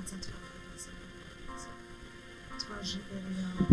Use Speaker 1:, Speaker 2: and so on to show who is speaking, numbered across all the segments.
Speaker 1: ibiganza twakomeza twaje imbere yawe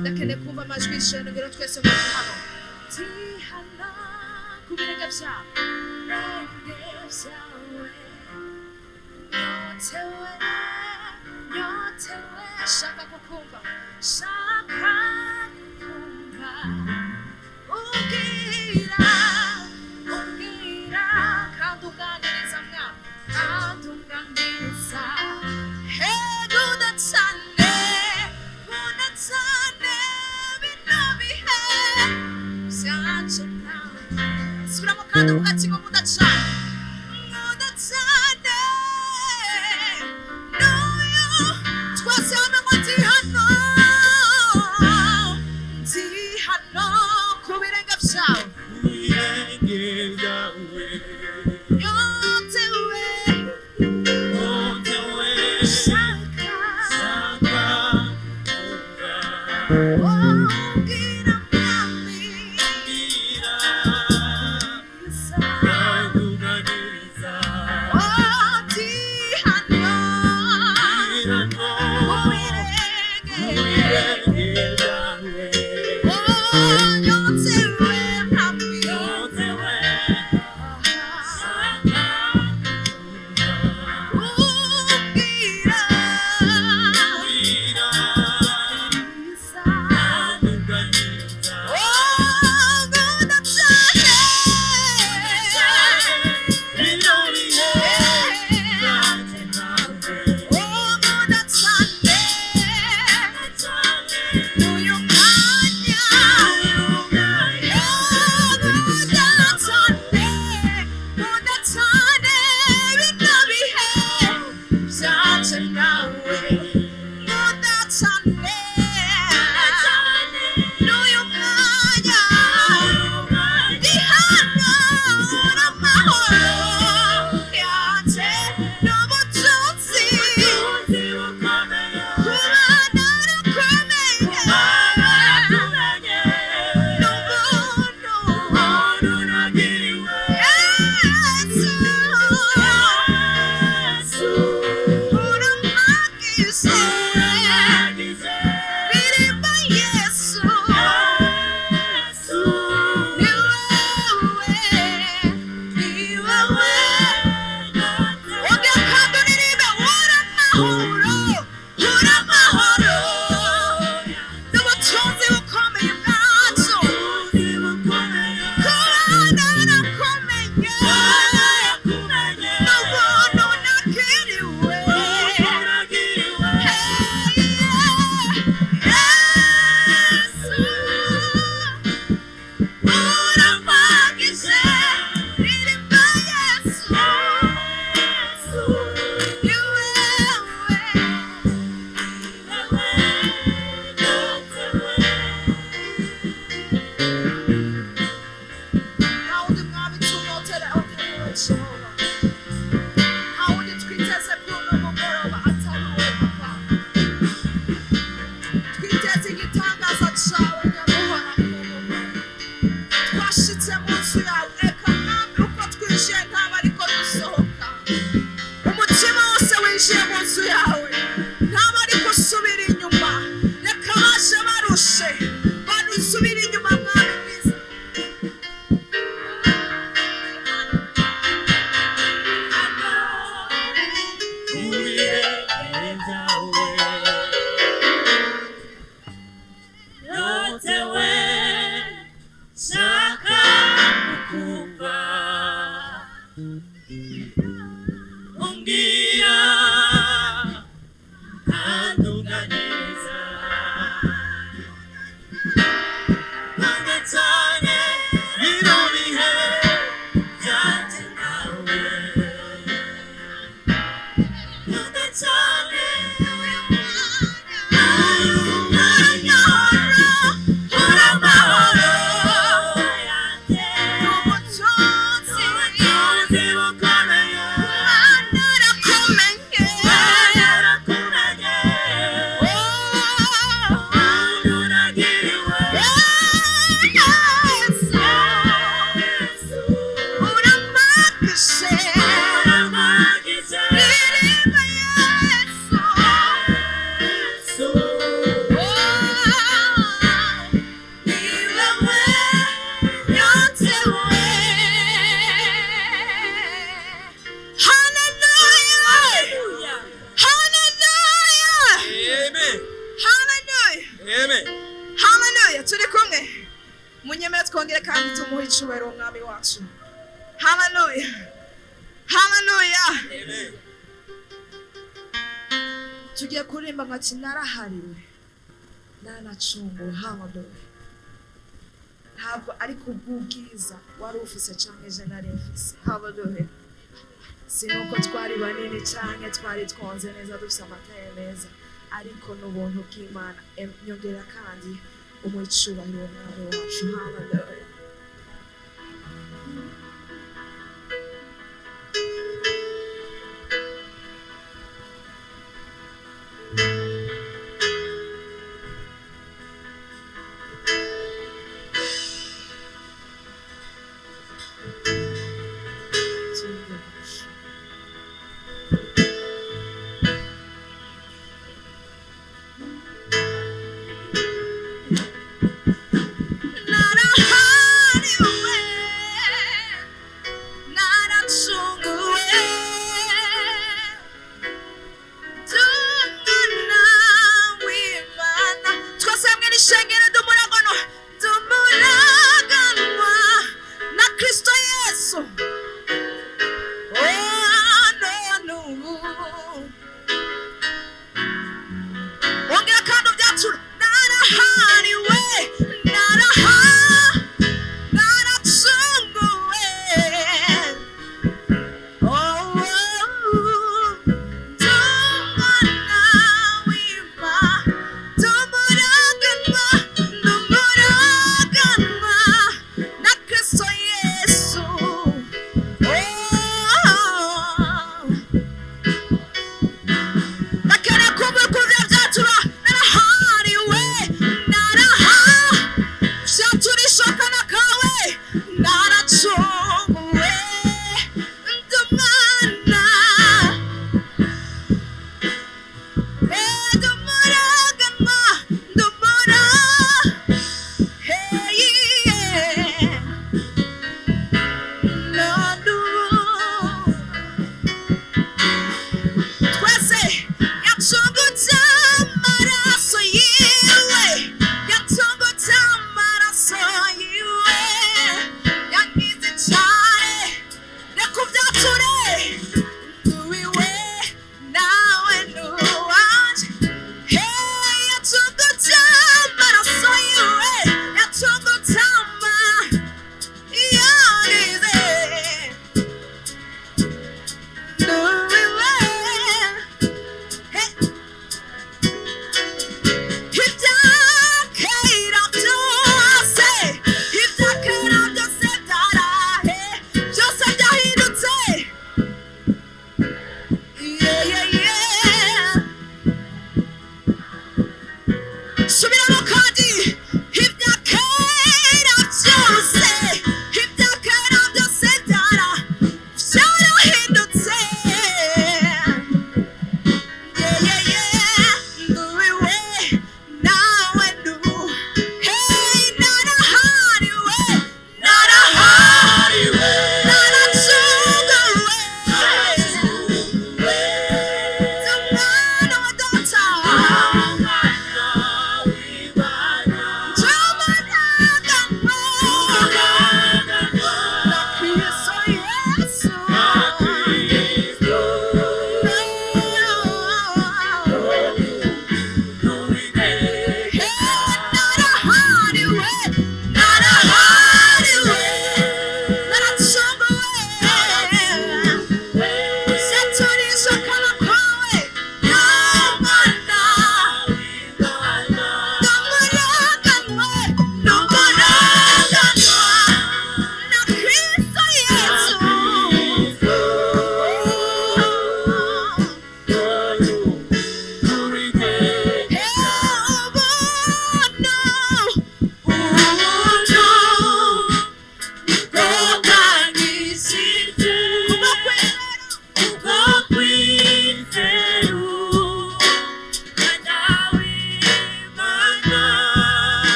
Speaker 1: ndakeneye kumva amajwi y'ishano ngero twese muri hano tihana ku birenge byawe nyotewe nyotewe shaka kukumva shaka kukumva ubwira ubwira kandi uganiriza mwana kandi uganiriza heguda cyane guda cyane bino bihe byacu nawe subiramo kandi ugatsiko guda cyane guda cyane n'uyu twese hano ngo ndi hano ku birenge byawe yotewe shaka ubwira mwami dukomere kandi tumuhe icyubahiro umwami wacu. Hallelujah, hallelujah. Tugiye kuririmba nkati narahariwe nanacunguwe. Hallelujah. Ntabwo ari kubw'ubwiza wari ufise canke je nari mfise. Hallelujah. Sinuko twari banini canke twari twonze neza dufise amataye meza, ariko n'ubuntu bw'Imana. Nyongera kandi umwicubahiro umwami wacu. Hallelujah.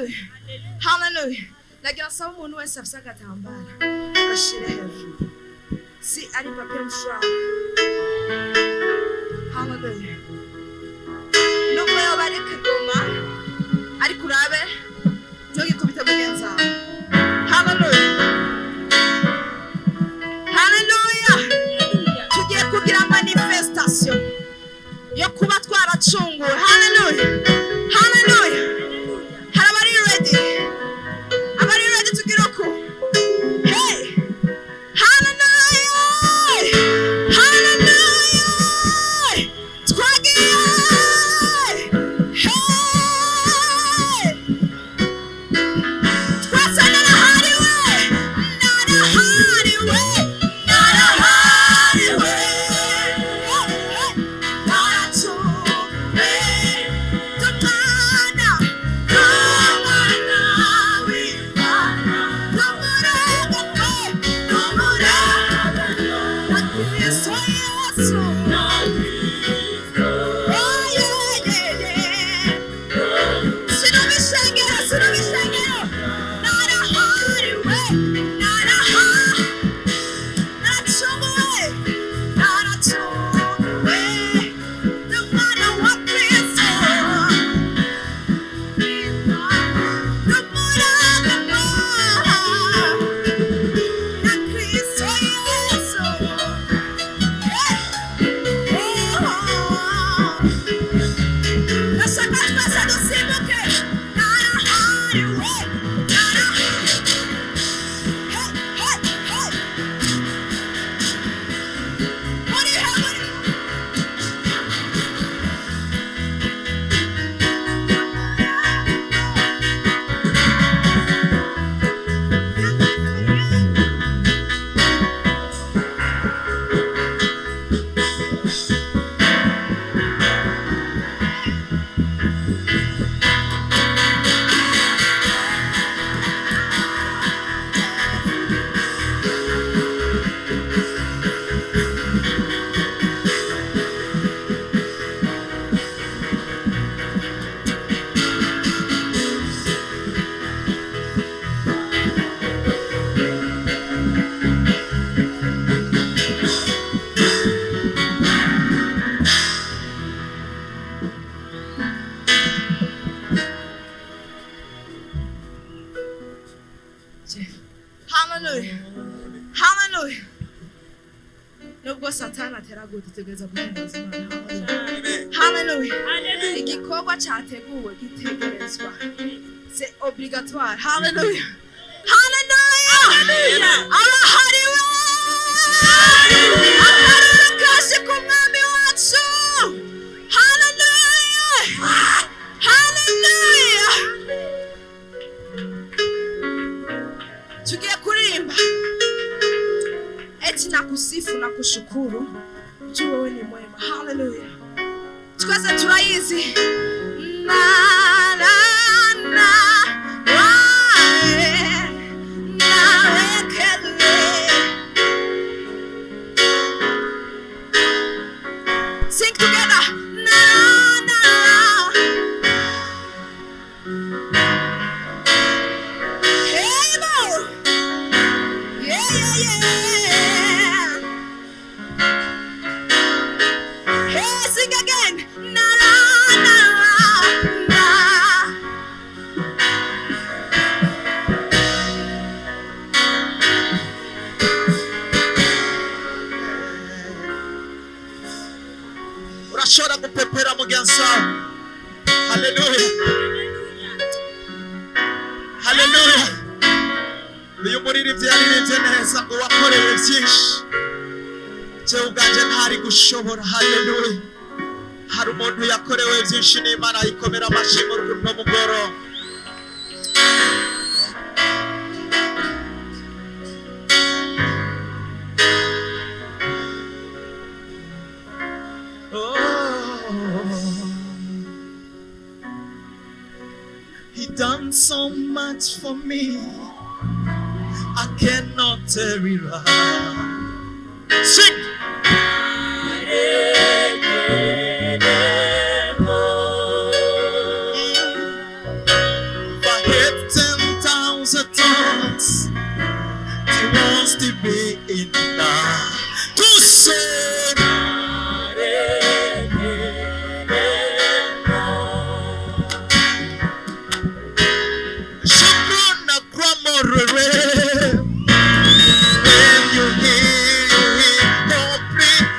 Speaker 1: Hallelujah. Hallelujah. Nagira nsaba umuntu wese afite agatambara agashire hejuru. Si ari papier mouchoir. Hallelujah. Nubwo yoba ari kigoma ariko urabe ntugikubite mugenzi wawe. Hallelujah. Hallelujah. Tugiye kugira manifestation yo kuba twaracunguwe. Hallelujah. Hallelujah. Harabari ready. Abari ready to get up. Hey. Hallelujah. Hallelujah. Twagiye. Hey. Twasana na hariwe. Nana hariwe. Nana hariwe. Hallelujah. Hallelujah. Nubwo Satani ateraguye dutegereza guhimbaza Imana. Hallelujah. Hallelujah. Igikorwa cyateguwe gitegerezwa. C'est obligatoire. Hallelujah. Hallelujah. Hallelujah. Abahariwe. Akarere kaje ku mwami wacu. Hallelujah. Hallelujah. Tugiye kurimba. Eti nakusifu na kushukuru. Juu wewe ni mwema. Hallelujah. Tukaza turaizi. Na na na. Sing together. Na na. Hey mo. Yeah yeah yeah. Hey, sing again. Na na na na.
Speaker 2: Urashobora gupepera mugenzi wawe. Hallelujah. Hallelujah. Uyu muririmbyi yaririmbye neza ngo wakorewe byinshi. Je ubwanje ntari gushobora. Hallelujah. Hari umuntu yakorewe byinshi n'Imana ikomera amashimwe no mugoro. He done so much for me, I cannot tell it all. Sing. For to be enough to say Shukruna Gramorre. When you hear complete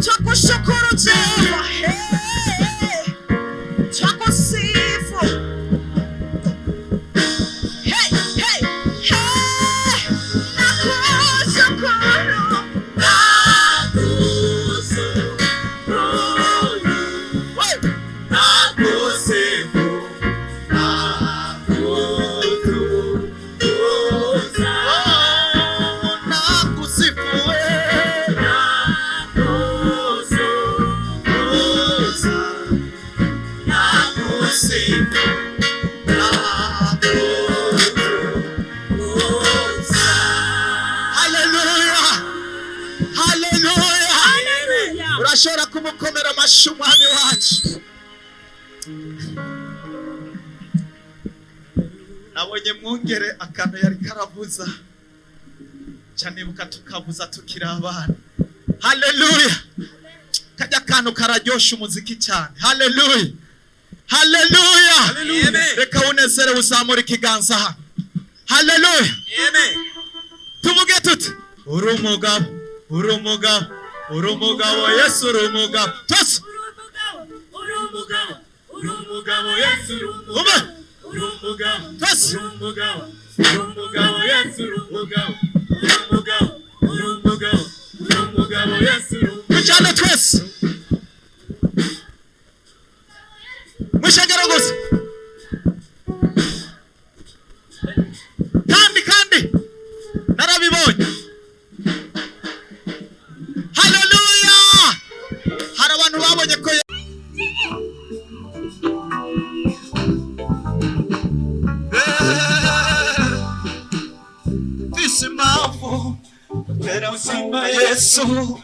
Speaker 1: Twakushukuru Jehova, twakusifu.
Speaker 2: Urashobora kumukomera amashyi umwami wacu. Nabonye mwongere akantu yari karavuza cyanibuka tukavuza tukiri abana. Haleluya. Kajya kantu kararyosha umuziki cyane. Haleluya. Haleluya. Reka unezere uzamura ikiganza hano. Haleluya. Tuvuge tuti uri umugabo, uri umugabo, uri umugabo Yesu, uri umugabo. Tose
Speaker 3: uri umugabo, uri umugabo Yesu, uri umugabo. Uri umugabo,
Speaker 2: tose
Speaker 3: uri umugabo, uri umugabo Yesu, uri umugabo. Uri umugabo, uri umugabo, uri umugabo Yesu, uri umugabo.
Speaker 2: Muchane twese mushagara gusa kandi narabibonye. Haleluya. Hari abantu babonye ko Fisimafu tera usima Yesu.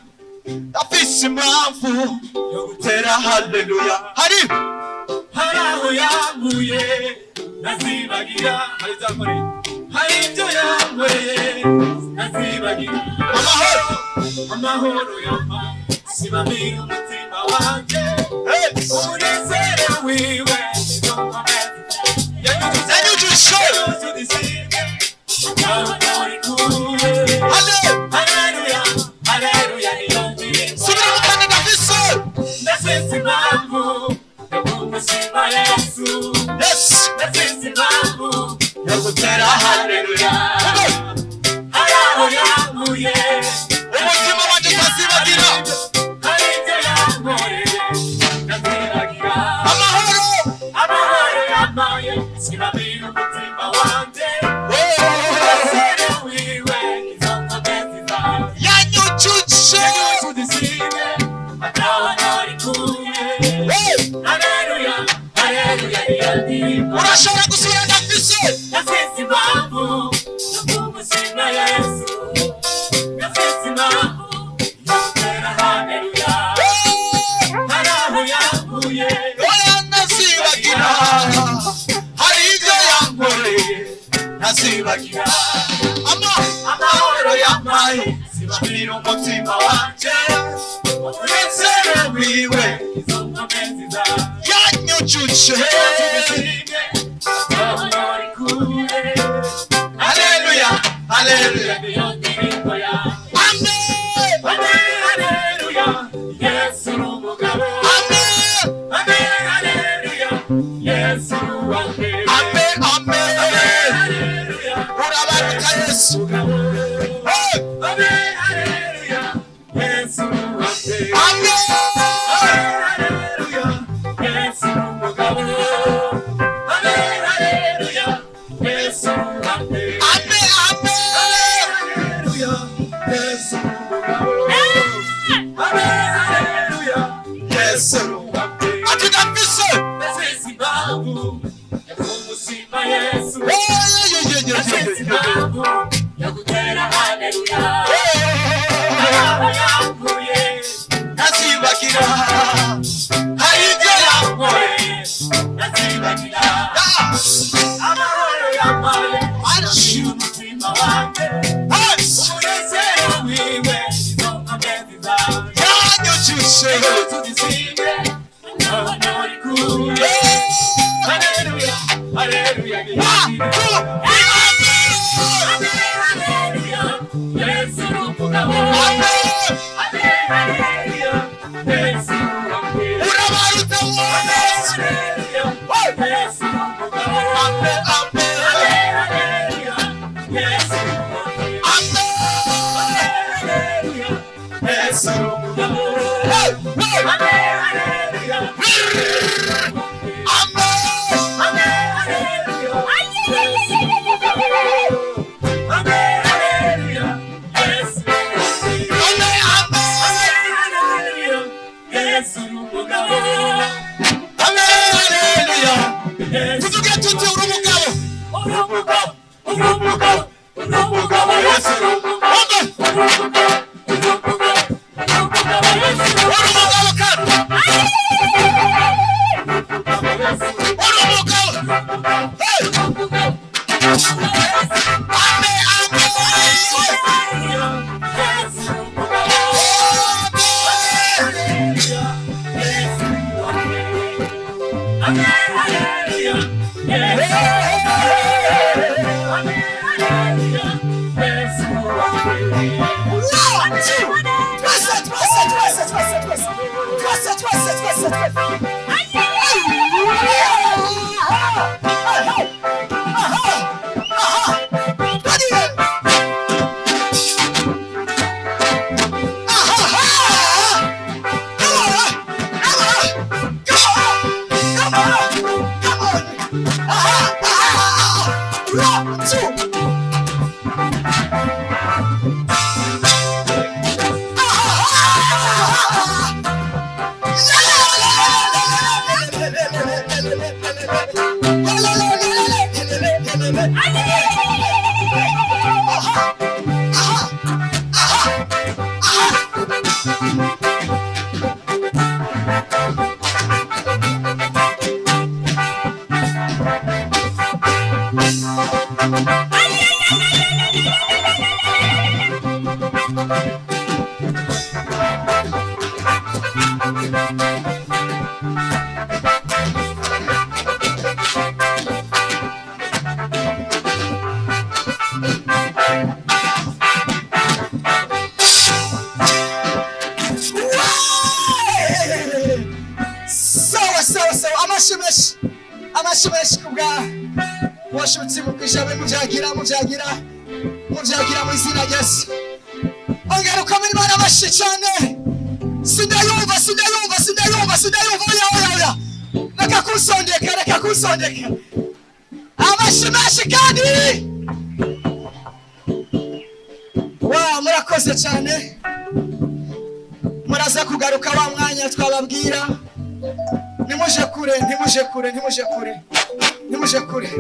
Speaker 2: Afisimafu yogutera haleluya. Hari
Speaker 3: Haraho yanguye nazibagira, hari zakore, hari ibyo yanguye nazibagira. Amahoro yampa sibamira umutima wanjye, umunezero wiwe
Speaker 2: yanyujuje
Speaker 3: Haleluya, haleluya niyo ndirimbo.
Speaker 2: subira mukanda ndafise
Speaker 3: Ndasize impamvu yo kumushima Yesu.
Speaker 2: yes
Speaker 3: Ndasize impamvu yo
Speaker 2: yogutera haleluya.
Speaker 3: haraho yanguye
Speaker 2: Umutima wanje utazibagira
Speaker 3: hari ibyo yankoreye nazibagira.
Speaker 2: amahoro.
Speaker 3: Amahoro yampaye sibamira umutima wanjye, umunezero wiwe izo nkomezi zanjye.
Speaker 2: Yanyujuje
Speaker 3: Tudisime atawa narikuye. Haleluya, haleluya niyo ndirimbo.
Speaker 2: urashobora gusubira ndafise
Speaker 3: Nasize impamvu yo kumushima Yesu. Nasize impamvu yo gutera haleluya. Haraho yanguye
Speaker 2: oya nazibagira. Hari ibyo yankoreye nazibagira. Amahoro yampaye sibamira umutima wanje, umunezero wiwe
Speaker 3: izo nkomezi zanjye.
Speaker 2: yanyujuje.
Speaker 3: Tudisime atawa narikuye.
Speaker 2: Haleluya, haleluya.
Speaker 3: Niyo ndirimbo yanjye.
Speaker 2: Amen,
Speaker 3: Amen, haleluya, Yesu uri umugabo.
Speaker 2: amen,
Speaker 3: Amen, haleluya, Yesu uri uwambere.
Speaker 2: amen, amen.
Speaker 3: Haleluya,
Speaker 2: Urabaruta Yesu. Hey,
Speaker 3: amen, haleluya, Yesu uri uwambere.
Speaker 2: amen,
Speaker 3: Amen, haleluya, Yesu uri umugabo. Amen, haleluya, Yesu uri uwambere.
Speaker 2: amen, amen.
Speaker 3: Haleluya, Yesu uri umugabo. Amen, haleluya,
Speaker 2: Yesu
Speaker 3: uwambere.
Speaker 2: ati ndafise.
Speaker 3: Nasize impamvu yo kumushima Yesu. Nasize
Speaker 2: Yeah.
Speaker 3: impamvu yo gutera haleluya. Haraho yanguye
Speaker 2: Nazibagira. Hari ibyo yankoreye.
Speaker 3: nazibagira.
Speaker 2: Yes.
Speaker 3: Amahoro yampaye
Speaker 2: Arashira.
Speaker 3: umutima wanjye,
Speaker 2: Yes.
Speaker 3: umunezero wiwe izo nkomezi zanjye.
Speaker 2: Yanyujuje.
Speaker 3: Tudisime atawa narikuye. Haleluya, haleluya niyo
Speaker 2: One,
Speaker 3: ndirimbo.
Speaker 2: two, three, amen. Amashimeshi kubwa washutse mu kwishabe mujagira mu izina rya Yesu. Ongera ukomere Imana amashi cyane. Sindayumva oya. Reka kusondeka. Amashimeshi kandi. Murakoze cyane. Muraza kugaruka wa mwanya twababwira. Nimuje kure.